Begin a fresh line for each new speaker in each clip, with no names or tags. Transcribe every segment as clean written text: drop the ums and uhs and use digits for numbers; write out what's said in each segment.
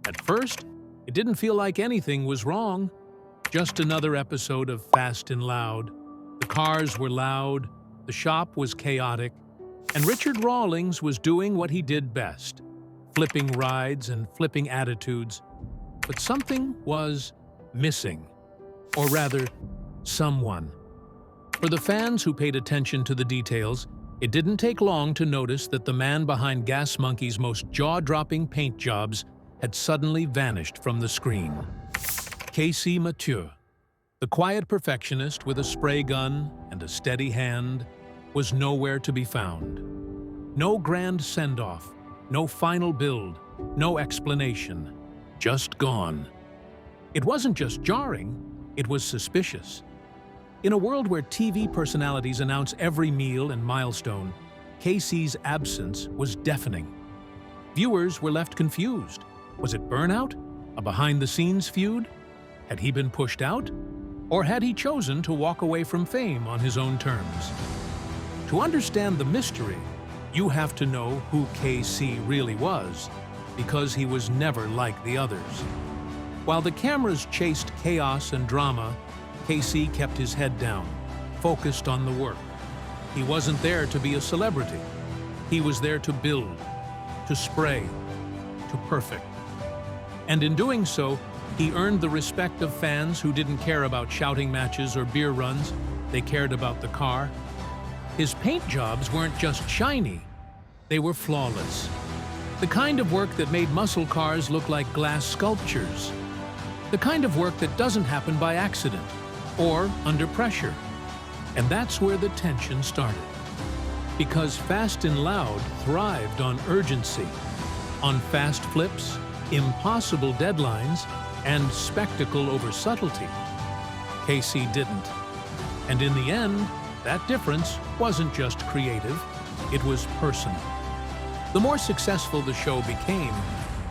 At first, it didn't feel like anything was wrong. Just another episode of Fast and Loud. The cars were loud, the shop was chaotic, and Richard Rawlings was doing what he did best, flipping rides and flipping attitudes. But something was missing. Or rather, someone. For the fans who paid attention to the details, it didn't take long to notice that the man behind Gas Monkey's most jaw-dropping paint jobs had suddenly vanished from the screen. Mathieu, the quiet perfectionist with a spray gun and a steady hand, was nowhere to be found. No grand send-off, no final build, no explanation, just gone. It wasn't just jarring, it was suspicious. In a world where TV personalities announce every meal and milestone, Casey's absence was deafening. Viewers were left confused. Was it Burnout? A behind-the-scenes feud? Had he been pushed out? Or had he chosen to walk away from fame on his own terms? To understand the mystery, you have to know who KC really was, because he was never like the others. While the cameras chased chaos and drama, KC kept his head down, focused on the work. He wasn't there to be a celebrity. He was there to build, to spray, to perfect. And in doing so, he earned the respect of fans who didn't care about shouting matches or beer runs. They cared about the car. His paint jobs weren't just shiny. They were flawless. The kind of work that made muscle cars look like glass sculptures. The kind of work that doesn't happen by accident or under pressure. And that's where the tension started. Because Fast and Loud thrived on urgency, on fast flips, impossible deadlines, and spectacle over subtlety. KC didn't. And in the end, that difference wasn't just creative, it was personal. The more successful the show became,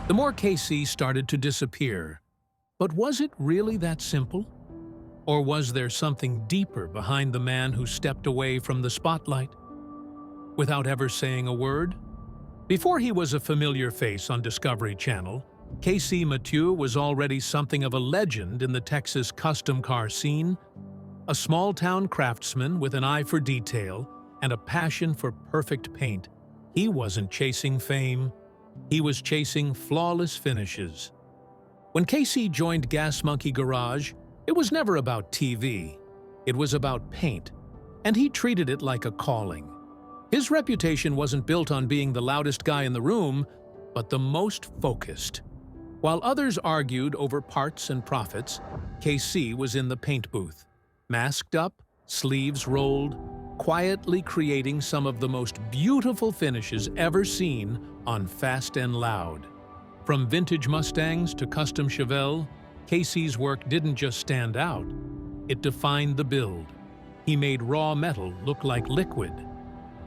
the more KC started to disappear. But was it really that simple? Or was there something deeper behind the man who stepped away from the spotlight without ever saying a word? Before he was a familiar face on Discovery Channel, Mathieu was already something of a legend in the Texas custom car scene, a small-town craftsman with an eye for detail and a passion for perfect paint. He wasn't chasing fame, he was chasing flawless finishes. When KC joined Gas Monkey Garage, it was never about TV. It was about paint, and he treated it like a calling. His reputation wasn't built on being the loudest guy in the room, but the most focused. While others argued over parts and profits, KC was in the paint booth, masked up, sleeves rolled, quietly creating some of the most beautiful finishes ever seen on Fast and Loud. From vintage Mustangs to custom Chevelle, KC's work didn't just stand out, it defined the build. He made raw metal look like liquid.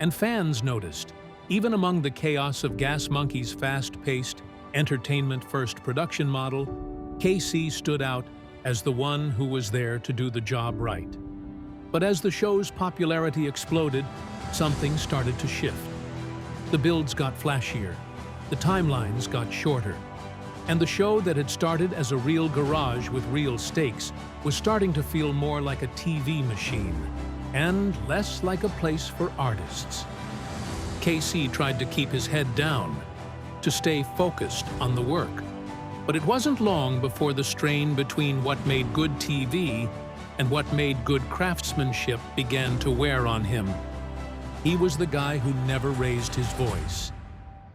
And fans noticed, even among the chaos of Gas Monkey's fast-paced, entertainment-first production model, KC stood out as the one who was there to do the job right. But as the show's popularity exploded, something started to shift. The builds got flashier, the timelines got shorter, and the show that had started as a real garage with real stakes was starting to feel more like a TV machine, and less like a place for artists. KC tried to keep his head down, to stay focused on the work. But it wasn't long before the strain between what made good TV and what made good craftsmanship began to wear on him. He was the guy who never raised his voice.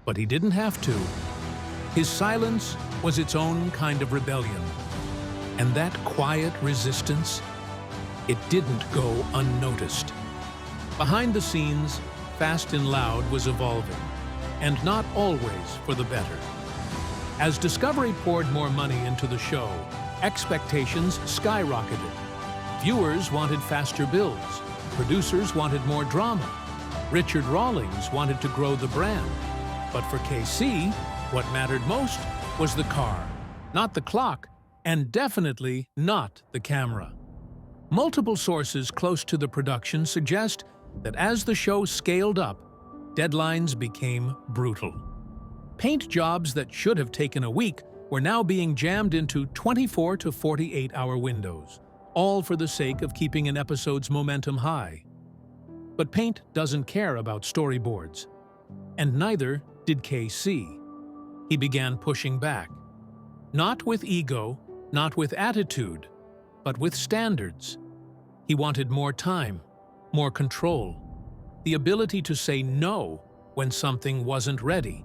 But he didn't have to. His silence was its own kind of rebellion. And that quiet resistance, it didn't go unnoticed. Behind the scenes, Fast and Loud was evolving, and not always for the better. As Discovery poured more money into the show, expectations skyrocketed. Viewers wanted faster builds, producers wanted more drama, Richard Rawlings wanted to grow the brand. But for KC, what mattered most was the car, not the clock, and definitely not the camera. Multiple sources close to the production suggest that as the show scaled up, deadlines became brutal. Paint jobs that should have taken a week were now being jammed into 24 to 48-hour windows, all for the sake of keeping an episode's momentum high. But Paint doesn't care about storyboards, and neither did KC. He began pushing back. Not with ego, not with attitude, but with standards. He wanted more time, more control, the ability to say no when something wasn't ready.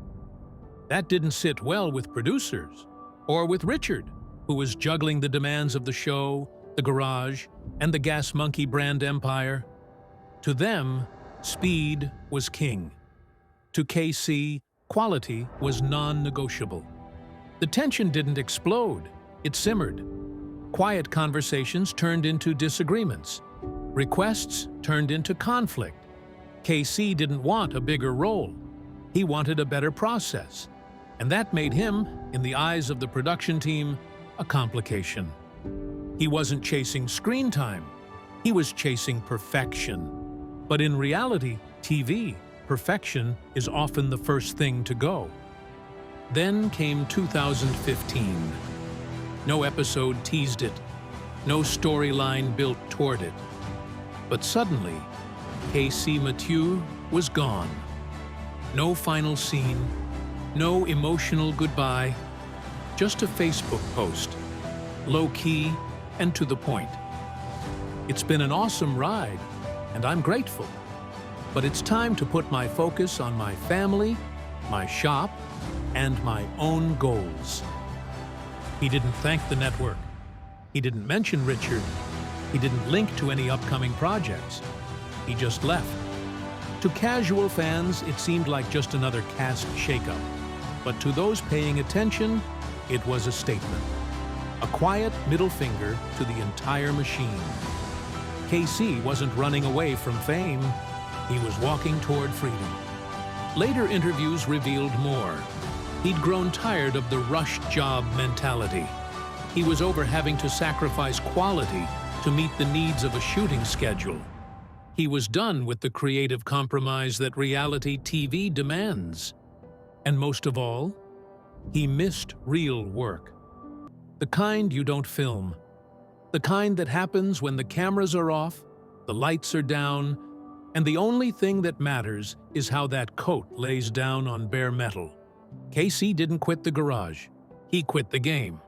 That didn't sit well with producers, or with Richard, who was juggling the demands of the show, the garage, and the Gas Monkey brand empire. To them, speed was king. To KC, quality was non-negotiable. The tension didn't explode, it simmered. Quiet conversations turned into disagreements. Requests turned into conflict. KC didn't want a bigger role. He wanted a better process. And that made him, in the eyes of the production team, a complication. He wasn't chasing screen time. He was chasing perfection. But in reality, TV, perfection is often the first thing to go. Then came 2015. No episode teased it. No storyline built toward it. But suddenly, Mathieu was gone. No final scene, no emotional goodbye, just a Facebook post, low-key and to the point. It's been an awesome ride, and I'm grateful. But it's time to put my focus on my family, my shop, and my own goals. He didn't thank the network. He didn't mention Richard. He didn't link to any upcoming projects. He just left. To casual fans, it seemed like just another cast shakeup. But to those paying attention, it was a statement. A quiet middle finger to the entire machine. KC wasn't running away from fame. He was walking toward freedom. Later interviews revealed more. He'd grown tired of the rush job mentality. He was over having to sacrifice quality to meet the needs of a shooting schedule. He was done with the creative compromise that reality TV demands. And most of all, he missed real work. The kind you don't film. The kind that happens when the cameras are off, the lights are down, and the only thing that matters is how that coat lays down on bare metal. KC didn't quit the garage. He quit the game.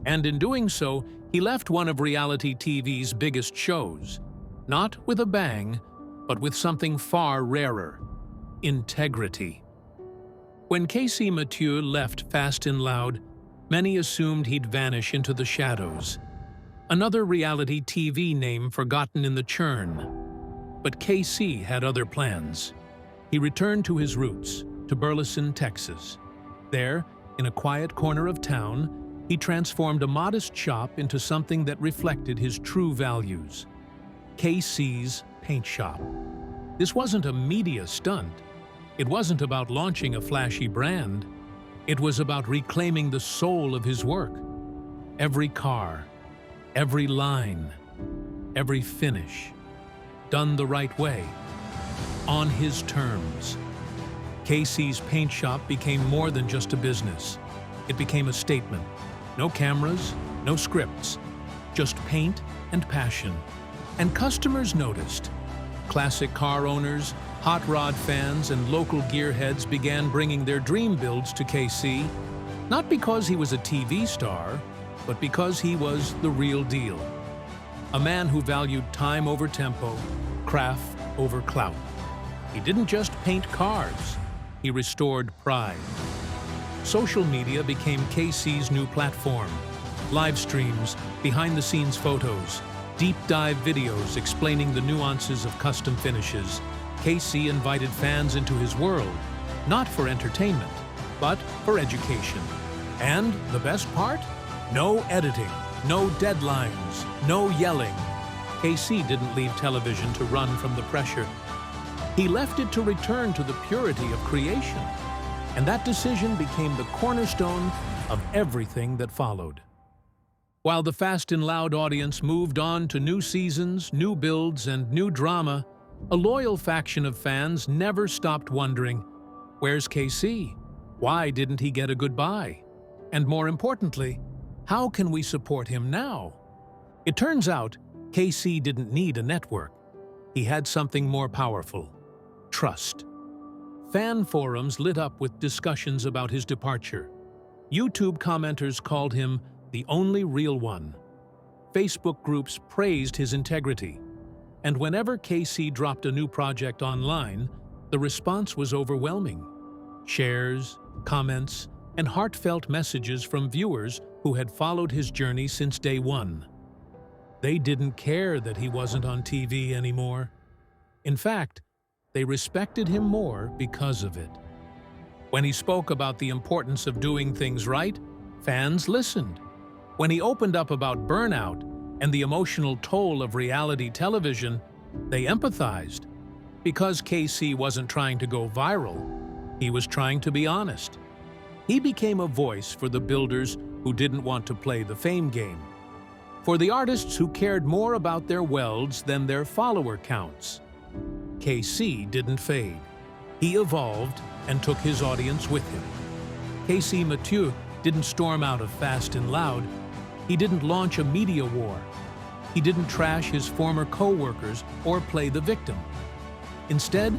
And in doing so, he left one of reality TV's biggest shows. Not with a bang, but with something far rarer: integrity. When Mathieu left Fast and Loud, many assumed he'd vanish into the shadows. Another reality TV name forgotten in the churn. But KC had other plans. He returned to his roots, to Burleson, Texas. There, in a quiet corner of town, he transformed a modest shop into something that reflected his true values. KC's Paint Shop. This wasn't a media stunt. It wasn't about launching a flashy brand. It was about reclaiming the soul of his work. Every car, every line, every finish. Done the right way, on his terms. KC's Paint Shop became more than just a business. It became a statement. No cameras, no scripts, just paint and passion. And customers noticed. Classic car owners, hot rod fans, and local gearheads began bringing their dream builds to KC, not because he was a TV star, but because he was the real deal. A man who valued time over tempo, craft over clout. He didn't just paint cars, he restored pride. Social media became KC's new platform. Live streams, behind-the-scenes photos, deep dive videos explaining the nuances of custom finishes. KC invited fans into his world, not for entertainment, but for education. And the best part? No editing, no deadlines, no yelling. KC didn't leave television to run from the pressure. He left it to return to the purity of creation. And that decision became the cornerstone of everything that followed. While the Fast and Loud audience moved on to new seasons, new builds, and new drama, a loyal faction of fans never stopped wondering, where's KC? Why didn't he get a goodbye? And more importantly, how can we support him now? It turns out, KC didn't need a network. He had something more powerful: trust. Fan forums lit up with discussions about his departure. YouTube commenters called him the only real one. Facebook groups praised his integrity. And whenever KC dropped a new project online, the response was overwhelming. Shares, comments, and heartfelt messages from viewers who had followed his journey since day one. They didn't care that he wasn't on TV anymore. In fact, they respected him more because of it. When he spoke about the importance of doing things right, fans listened. When he opened up about burnout and the emotional toll of reality television, they empathized. Because KC wasn't trying to go viral, he was trying to be honest. He became a voice for the builders who didn't want to play the fame game, for the artists who cared more about their welds than their follower counts. KC didn't fade. He evolved and took his audience with him. Mathieu didn't storm out of Fast and Loud. He didn't launch a media war. He didn't trash his former co-workers or play the victim. Instead,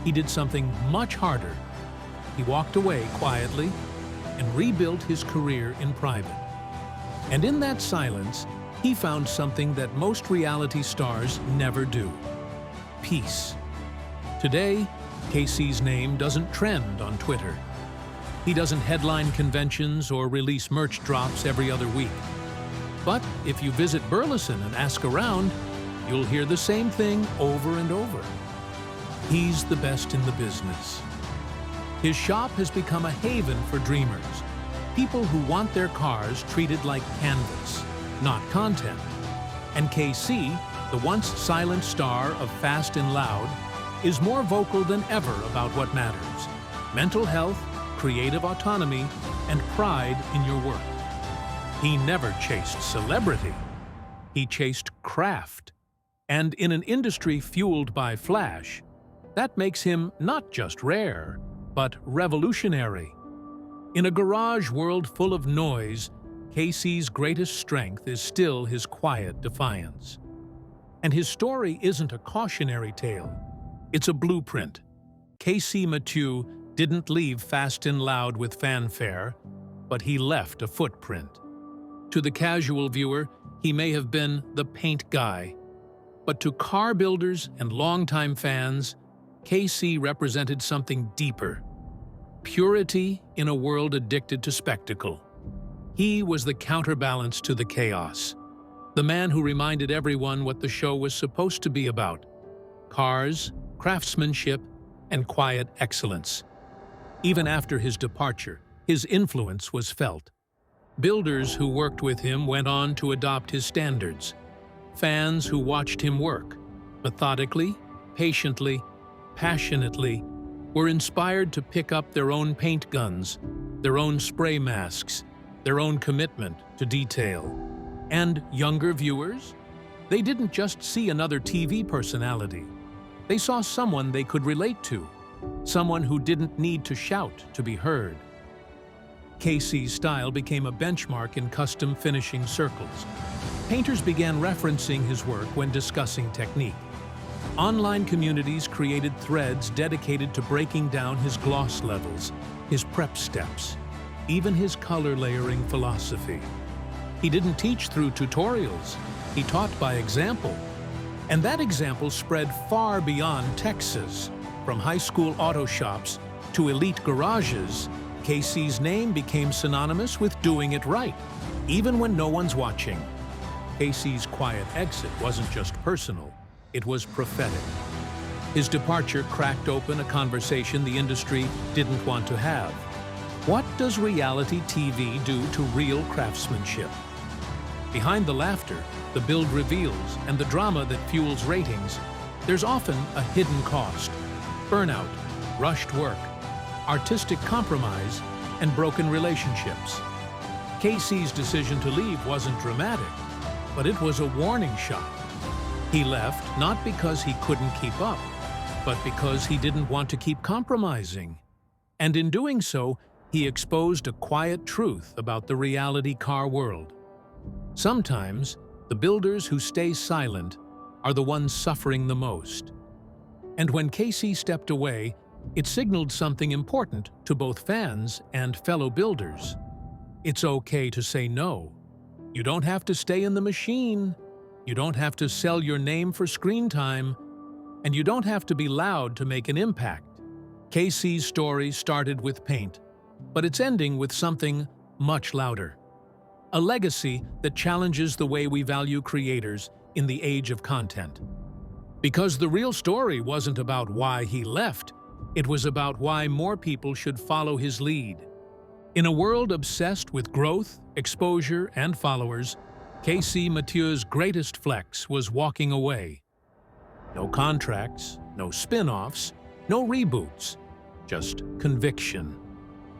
he did something much harder. He walked away quietly and rebuilt his career in private. And in that silence, he found something that most reality stars never do: peace. Today, KC's name doesn't trend on Twitter. He doesn't headline conventions or release merch drops every other week. But if you visit Burleson and ask around, you'll hear the same thing over and over. He's the best in the business. His shop has become a haven for dreamers, people who want their cars treated like canvas, not content. And KC, the once silent star of Fast and Loud, is more vocal than ever about what matters: mental health, creative autonomy, and pride in your work. He never chased celebrity. He chased craft. And in an industry fueled by flash, that makes him not just rare, but revolutionary. In a garage world full of noise, KC's greatest strength is still his quiet defiance. And his story isn't a cautionary tale. It's a blueprint. Mathieu didn't leave Fast and Loud with fanfare, but he left a footprint. To the casual viewer, he may have been the paint guy. But to car builders and longtime fans, KC represented something deeper: purity in a world addicted to spectacle. He was the counterbalance to the chaos, the man who reminded everyone what the show was supposed to be about: cars, craftsmanship, and quiet excellence. Even after his departure, his influence was felt. Builders who worked with him went on to adopt his standards. Fans who watched him work, methodically, patiently, passionately, were inspired to pick up their own paint guns, their own spray masks, their own commitment to detail. And younger viewers? They didn't just see another TV personality. They saw someone they could relate to, someone who didn't need to shout to be heard. KC's style became a benchmark in custom finishing circles. Painters began referencing his work when discussing technique. Online communities created threads dedicated to breaking down his gloss levels, his prep steps, even his color layering philosophy. He didn't teach through tutorials. He taught by example. And that example spread far beyond Texas. From high school auto shops to elite garages, KC's name became synonymous with doing it right, even when no one's watching. KC's quiet exit wasn't just personal, it was prophetic. His departure cracked open a conversation the industry didn't want to have. What does reality TV do to real craftsmanship? Behind the laughter, the build reveals, and the drama that fuels ratings, there's often a hidden cost: burnout, rushed work, artistic compromise, and broken relationships. KC's decision to leave wasn't dramatic, but it was a warning shot. He left not because he couldn't keep up, but because he didn't want to keep compromising. And in doing so, he exposed a quiet truth about the reality car world. Sometimes, the builders who stay silent are the ones suffering the most. And when Casey stepped away, it signaled something important to both fans and fellow builders. It's okay to say no. You don't have to stay in the machine. You don't have to sell your name for screen time. And you don't have to be loud to make an impact. Casey's story started with paint, but it's ending with something much louder. A legacy that challenges the way we value creators in the age of content. Because the real story wasn't about why he left, it was about why more people should follow his lead. In a world obsessed with growth, exposure, and followers, Mathieu's greatest flex was walking away. No contracts, no spin-offs, no reboots, just conviction.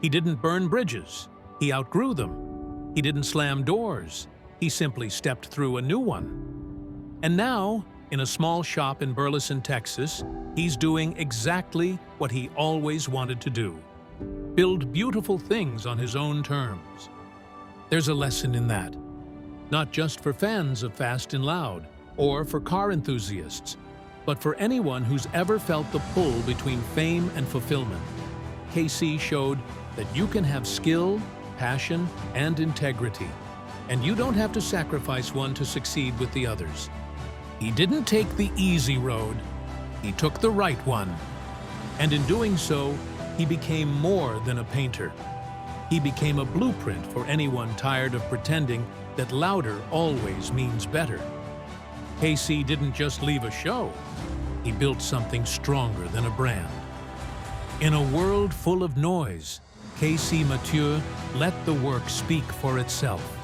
He didn't burn bridges, he outgrew them. He didn't slam doors, he simply stepped through a new one. And now, in a small shop in Burleson, Texas, he's doing exactly what he always wanted to do: build beautiful things on his own terms. There's a lesson in that, not just for fans of Fast and Loud or for car enthusiasts, but for anyone who's ever felt the pull between fame and fulfillment. Casey showed that you can have skill, passion, and integrity, and you don't have to sacrifice one to succeed with the others. He didn't take the easy road, he took the right one. And in doing so, he became more than a painter. He became a blueprint for anyone tired of pretending that louder always means better. Casey didn't just leave a show, he built something stronger than a brand. In a world full of noise, Mathieu let the work speak for itself.